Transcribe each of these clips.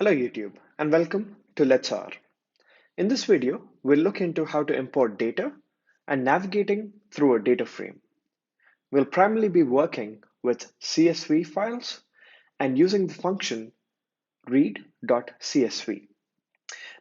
Hello YouTube and welcome to Let's R. In this video, we'll look into how to import data and navigating through a data frame. We'll primarily be working with CSV files and using the function read.csv.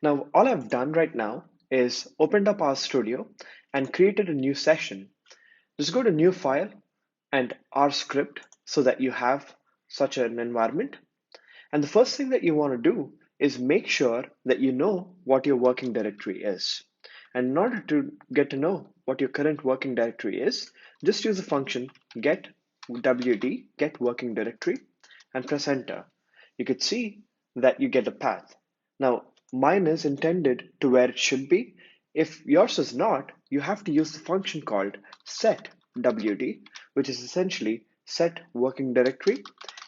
Now, all I've done right now is opened up our studio and created a new session. Just go to new file and R script so that you have such an environment. And the first thing that you want to do is make sure that you know what your working directory is. And in order to get to know what your current working directory is, just use the function get wd, get working directory, and press enter. You could see that you get a path. Now, mine is intended to where it should be. If yours is not, you have to use the function called set wd, which is essentially set working directory,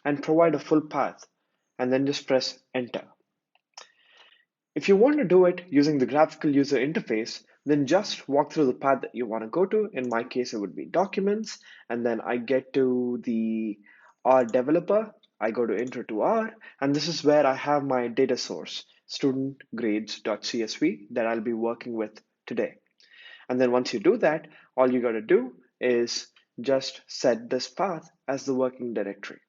and provide a full path, and then just press enter. If you want to do it using the graphical user interface, then just walk through the path that you want to go to. In my case, it would be documents, and then I get to the R developer. I go to intro to R, and this is where I have my data source, studentgrades.csv, that I'll be working with today. And then once you do that, all you got to do is just set this path as the working directory.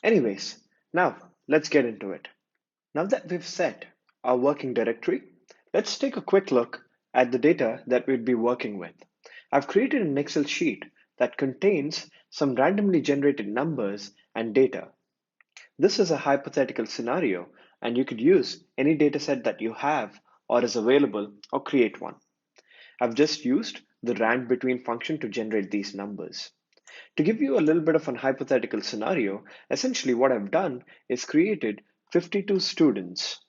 Anyways, now let's get into it. Now that we've set our working directory, let's take a quick look at the data that we'd be working with. I've created an Excel sheet that contains some randomly generated numbers and data. This is a hypothetical scenario, and you could use any dataset that you have or is available or create one. I've just used the rand between function to generate these numbers. To give you a little bit of an hypothetical scenario, essentially what I've done is created 52 students,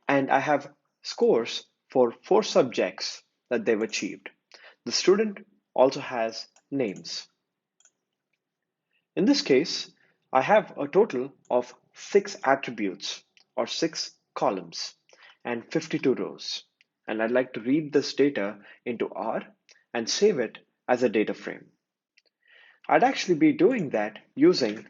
and I have scores for 4 subjects that they've achieved. The student also has names. In this case, I have a total of 6 attributes or 6 columns and 52 rows. And I'd like to read this data into R and save it as a data frame. I'd actually be doing that using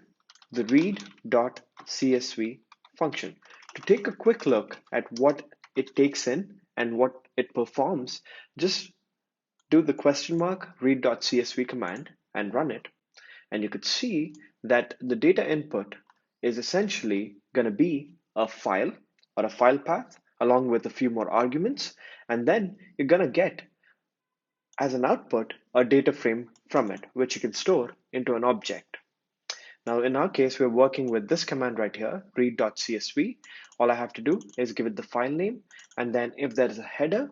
the read.csv function. To take a quick look at what it takes in and what it performs, just do the question mark read.csv command and run it. And you could see that the data input is essentially going to be a file or a file path along with a few more arguments. And then you're going to get as an output a data frame from it, which you can store into an object. Now, in our case, we're working with this command right here, read.csv. All I have to do is give it the file name, and then if there is a header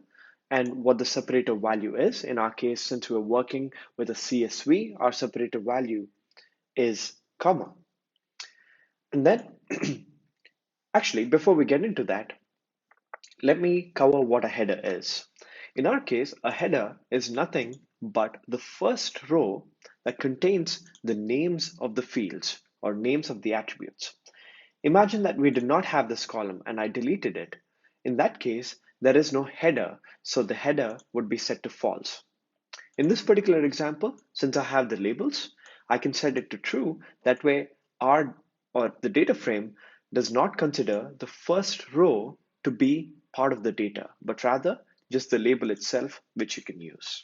and what the separator value is, in our case, since we're working with a CSV, our separator value is comma. And then, actually, before we get into that, let me cover what a header is. In our case, a header is nothing but the first row that contains the names of the fields or names of the attributes. Imagine that we did not have this column and I deleted it. In that case, there is no header, so the header would be set to false. In this particular example, since I have the labels, I can set it to true. That way, our or the data frame does not consider the first row to be part of the data, but rather just the label itself, which you can use.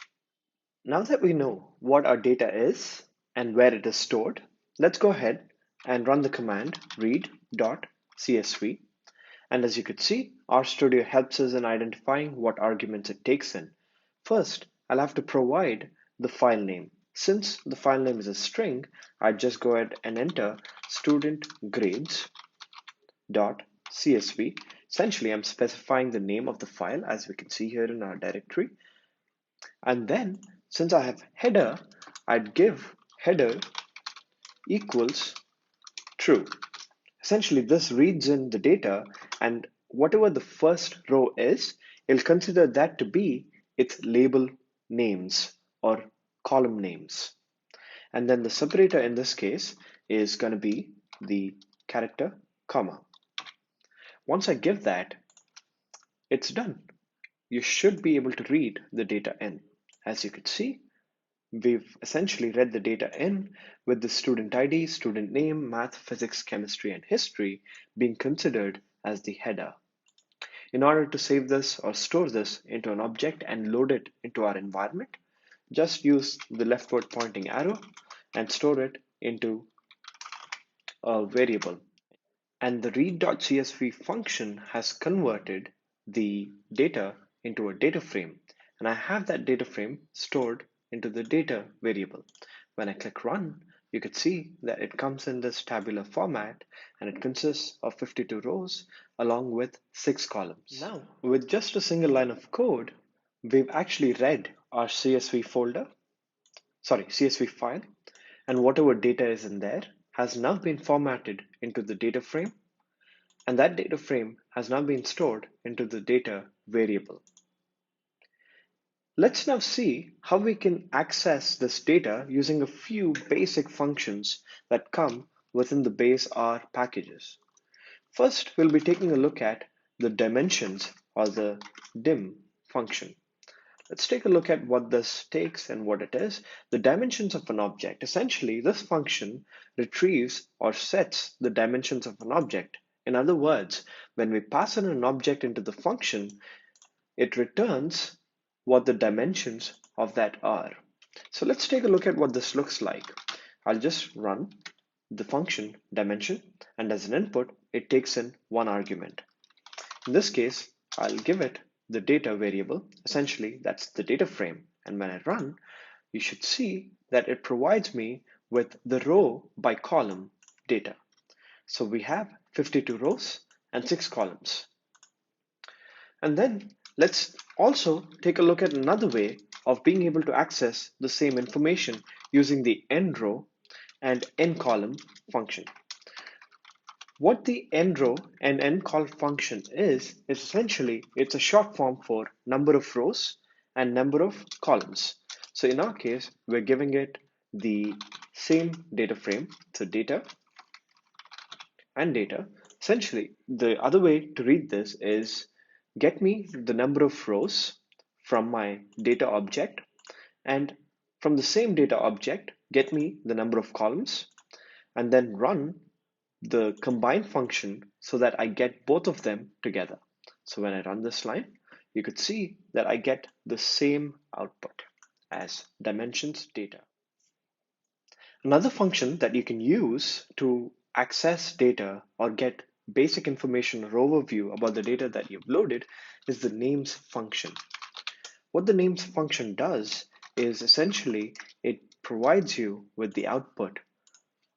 Now that we know what our data is and where it is stored, let's go ahead and run the command read.csv. And as you could see, RStudio helps us in identifying what arguments it takes in. First, I'll have to provide the file name. Since the file name is a string, I just go ahead and enter studentgrades.csv. Essentially, I'm specifying the name of the file as we can see here in our directory. And then, since I have header, I'd give header equals true. Essentially, this reads in the data, and whatever the first row is, it'll consider that to be its label names or column names. And then the separator in this case is going to be the character comma. Once I give that, it's done. You should be able to read the data in. As you can see, We've essentially read the data in with the student ID, student name, math, physics, chemistry, and history being considered as the header. In order to save this or store this into an object and load it into our environment, just use the leftward pointing arrow and store it into a variable. And the read.csv function has converted the data into a data frame. And I have that data frame stored into the data variable. When I click run, you can see that it comes in this tabular format and it consists of 52 rows along with 6 columns. Now, with just a single line of code, we've actually read our CSV file, and whatever data is in there has now been formatted into the data frame, and that data frame has now been stored into the data variable. Let's now see how we can access this data using a few basic functions that come within the base R packages. First, we'll be taking a look at the dimensions or the dim function. Let's take a look at what this takes and what it is. The dimensions of an object. Essentially, this function retrieves or sets the dimensions of an object. In other words, when we pass in an object into the function, it returns what the dimensions of that are. So let's take a look at what this looks like. I'll just run the function dimension, and as an input, it takes in one argument. In this case, I'll give it the data variable. Essentially, that's the data frame. And when I run, you should see that it provides me with the row by column data. So we have 52 rows and 6 columns. And then let's also take a look at another way of being able to access the same information using the end row and end column function. What the end row and end column function is essentially it's a short form for number of rows and number of columns. So in our case, we're giving it the same data frame, so data and data. Essentially, the other way to read this is get me the number of rows from my data object, and from the same data object, get me the number of columns, and then run the combine function so that I get both of them together. So when I run this line, you could see that I get the same output as dimensions data. Another function that you can use to access data or get basic information or overview about the data that you've loaded is the names function. What the names function does is essentially it provides you with the output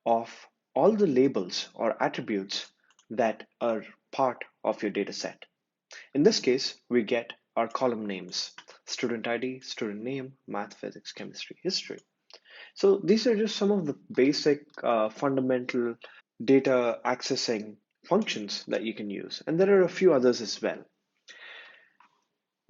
of all the labels or attributes that are part of your data set. In this case, we get our column names, student ID, student name, math, physics, chemistry, history. So these are just some of the basic fundamental data accessing functions that you can use. And there are a few others as well.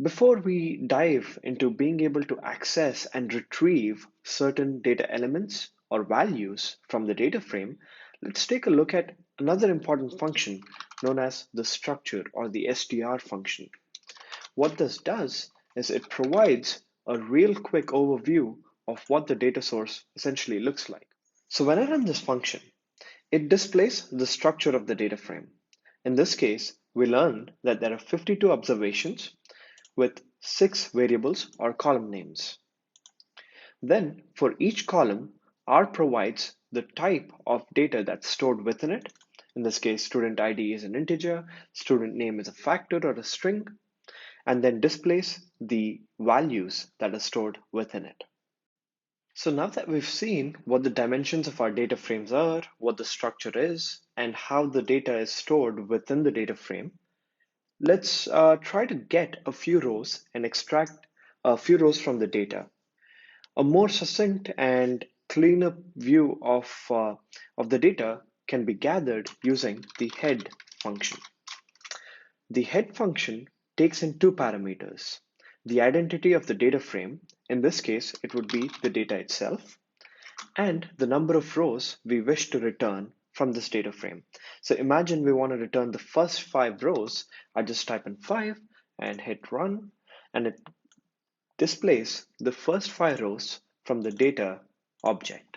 Before we dive into being able to access and retrieve certain data elements or values from the data frame, let's take a look at another important function known as the structure or the str function. What this does is it provides a real quick overview of what the data source essentially looks like. So when I run this function, it displays the structure of the data frame. In this case, we learned that there are 52 observations with 6 variables or column names. Then for each column, R provides the type of data that's stored within it. In this case, student ID is an integer, student name is a factor or a string, and then displays the values that are stored within it. So now that we've seen what the dimensions of our data frames are, what the structure is, and how the data is stored within the data frame, let's try to get a few rows and extract a few rows from the data. A more succinct and cleaner view of the data can be gathered using the head function. The head function takes in two parameters: the identity of the data frame, in this case it would be the data itself, and the number of rows we wish to return from this data frame. So imagine we want to return the first 5 rows. I just type in 5 and hit run, and it displays the first 5 rows from the data object.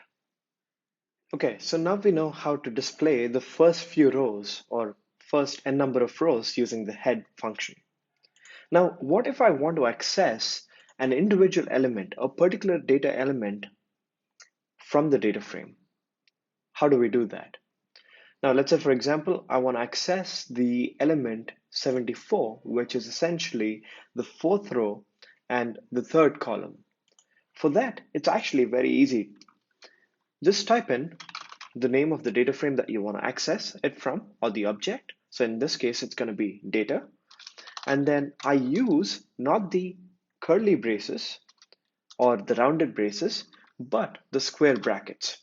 Okay, so now we know how to display the first few rows or first n number of rows using the head function. Now, what if I want to access an individual element, a particular data element from the data frame? How do we do that? Now, let's say, for example, I want to access the element 74, which is essentially the fourth row and the third column. For that, it's actually very easy. Just type in the name of the data frame that you want to access it from, or the object. So in this case, it's going to be data. And then I use not the curly braces or the rounded braces, but the square brackets.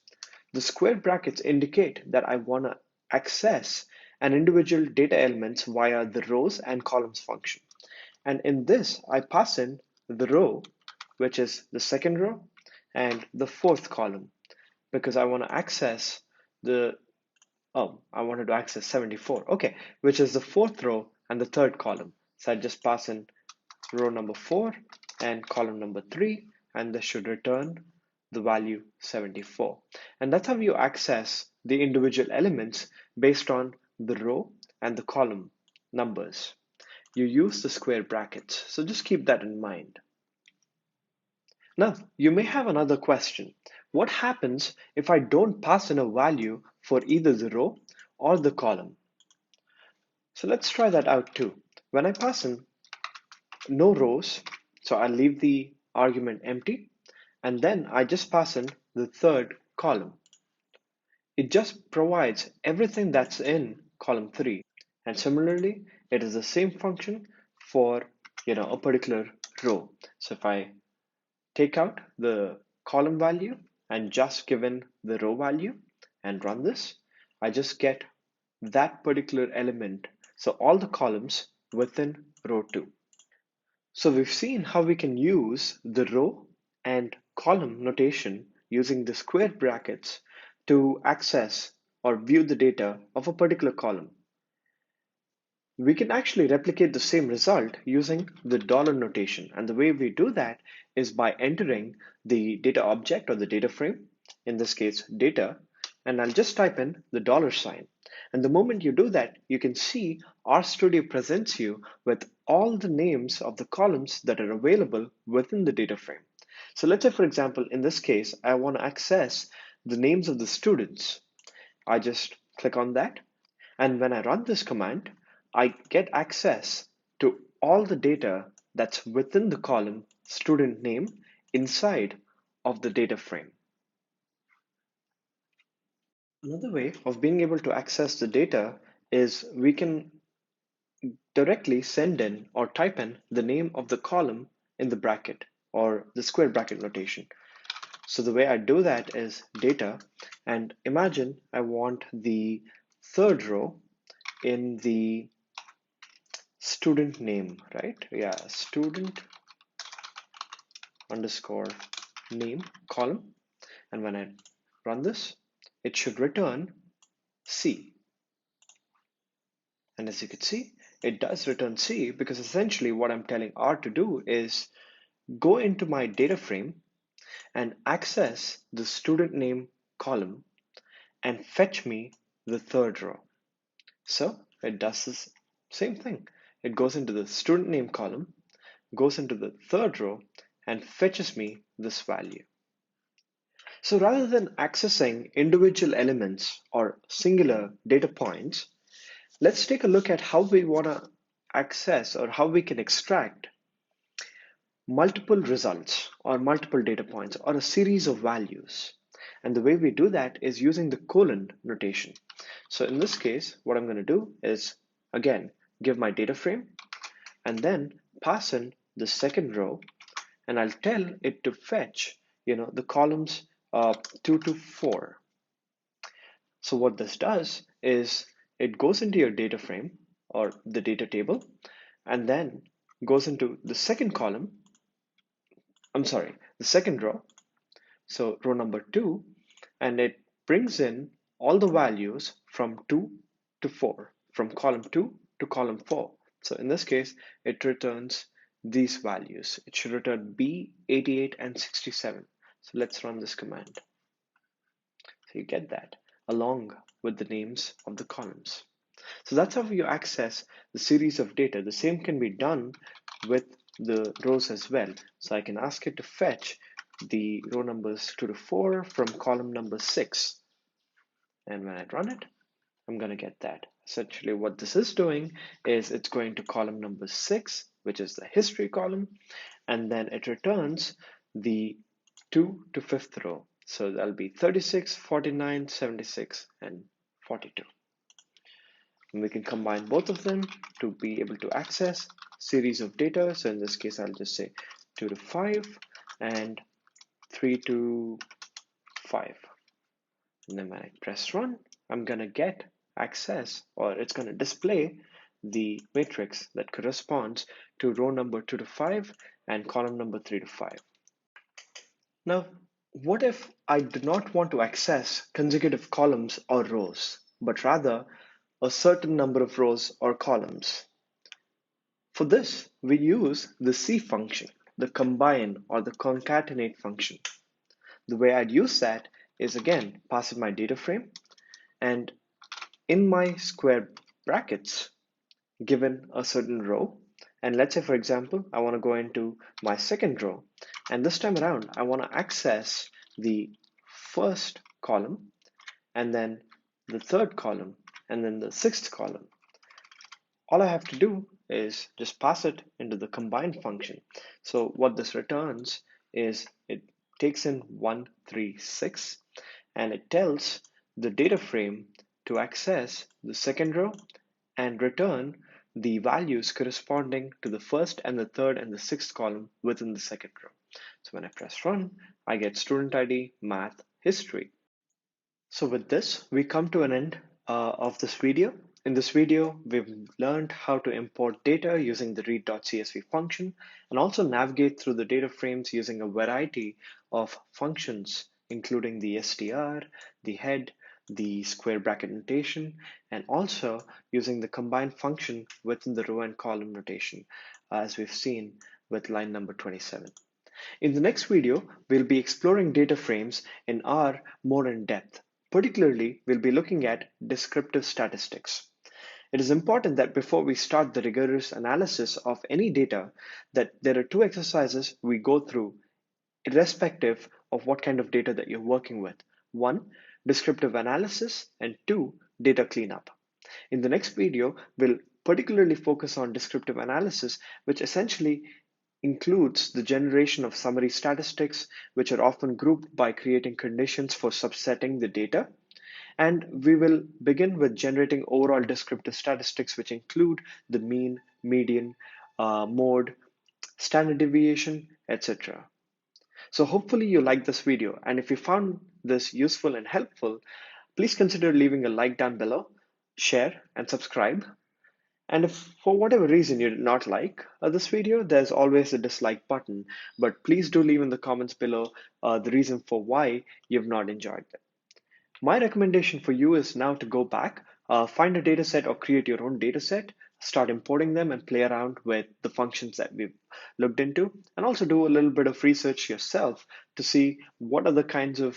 The square brackets indicate that I want to access an individual data elements via the rows and columns function. And in this, I pass in the row, which is the second row, and the fourth column, because I want to access the, I wanted to access 74, okay, which is the fourth row and the third column. So I just pass in row number 4 and column number 3, and this should return the value 74. And that's how you access the individual elements based on the row and the column numbers. You use the square brackets, so just keep that in mind. Now, you may have another question. What happens if I don't pass in a value for either the row or the column? So let's try that out too. When I pass in no rows, so I'll leave the argument empty, and then I just pass in the third column. It just provides everything that's in column 3. And similarly, it is the same function for a particular row. So if I take out the column value and just given the row value and run this, I just get that particular element. So all the columns within row 2. So we've seen how we can use the row and column notation using the square brackets to access or view the data of a particular column. We can actually replicate the same result using the dollar notation. And the way we do that is by entering the data object or the data frame, in this case, data, and I'll just type in the dollar sign. And the moment you do that, you can see RStudio presents you with all the names of the columns that are available within the data frame. So let's say, for example, in this case, I want to access the names of the students. I just click on that. And when I run this command, I get access to all the data that's within the column student name inside of the data frame. Another way of being able to access the data is we can directly send in or type in the name of the column in the bracket or the square bracket notation. So the way I do that is data, and imagine I want the third row in the student name, right? Yeah, student underscore name column. And when I run this, it should return C. And as you can see, it does return C because essentially what I'm telling R to do is go into my data frame and access the student name column and fetch me the third row. So it does this same thing. It goes into the student name column, goes into the third row, and fetches me this value. So rather than accessing individual elements or singular data points, let's take a look at how we want to access or how we can extract multiple results or multiple data points or a series of values. And the way we do that is using the colon notation. So in this case, what I'm going to do is, again, give my data frame and then pass in the second row, and I'll tell it to fetch, the columns 2 to 4. So what this does is it goes into your data frame or the data table and then goes into the second column, the second row, so row number 2, and it brings in all the values from 2 to 4, from column 2 to column 4. So in this case, it returns these values. It should return B, 88, and 67. So let's run this command. So you get that along with the names of the columns. So that's how you access the series of data. The same can be done with the rows as well. So I can ask it to fetch the row numbers 2 to 4 from column number 6. And when I run it, I'm going to get that. Essentially, what this is doing is it's going to column number 6, which is the history column, and then it returns the 2 to 5th row. So that'll be 36, 49, 76, and 42. And we can combine both of them to be able to access series of data. So in this case, I'll just say 2 to 5 and 3 to 5. And then when I press run, I'm going to get access, or it's going to display the matrix that corresponds to row number 2 to 5 and column number 3 to 5. Now, what if I do not want to access consecutive columns or rows, but rather a certain number of rows or columns? For this, we use the C function, the combine or the concatenate function. The way I'd use that is again passing my data frame and in my square brackets given a certain row. And let's say, for example, I want to go into my second row. And this time around, I want to access the first column and then the third column and then the sixth column. All I have to do is just pass it into the combine function. So what this returns is it takes in 1, 3, 6, and it tells the data frame to access the second row and return the values corresponding to the first and the third and the sixth column within the second row. So when I press run, I get student ID, math, history. So with this, we come to an end of this video. In this video, we've learned how to import data using the read.csv function and also navigate through the data frames using a variety of functions, including the str, the head, the square bracket notation, and also using the combine function within the row and column notation, as we've seen with line number 27. In the next video, we'll be exploring data frames in R more in depth. Particularly, we'll be looking at descriptive statistics. It is important that before we start the rigorous analysis of any data, that there are two exercises we go through irrespective of what kind of data that you're working with. One, descriptive analysis, and two, data cleanup. In the next video, we'll particularly focus on descriptive analysis, which essentially includes the generation of summary statistics, which are often grouped by creating conditions for subsetting the data. And we will begin with generating overall descriptive statistics, which include the mean, median, mode, standard deviation, etc. So hopefully you liked this video. And if you found this useful and helpful, please consider leaving a like down below, share, and subscribe. And if for whatever reason you did not like this video, there's always a dislike button, but please do leave in the comments below the reason for why you've not enjoyed it. My recommendation for you is now to go back, find a data set or create your own data set, start importing them and play around with the functions that we've looked into, and also do a little bit of research yourself to see what other kinds of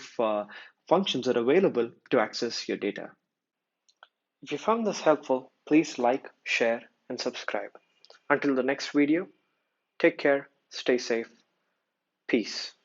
functions are available to access your data. If you found this helpful, please like, share, and subscribe. Until the next video, take care, stay safe, peace.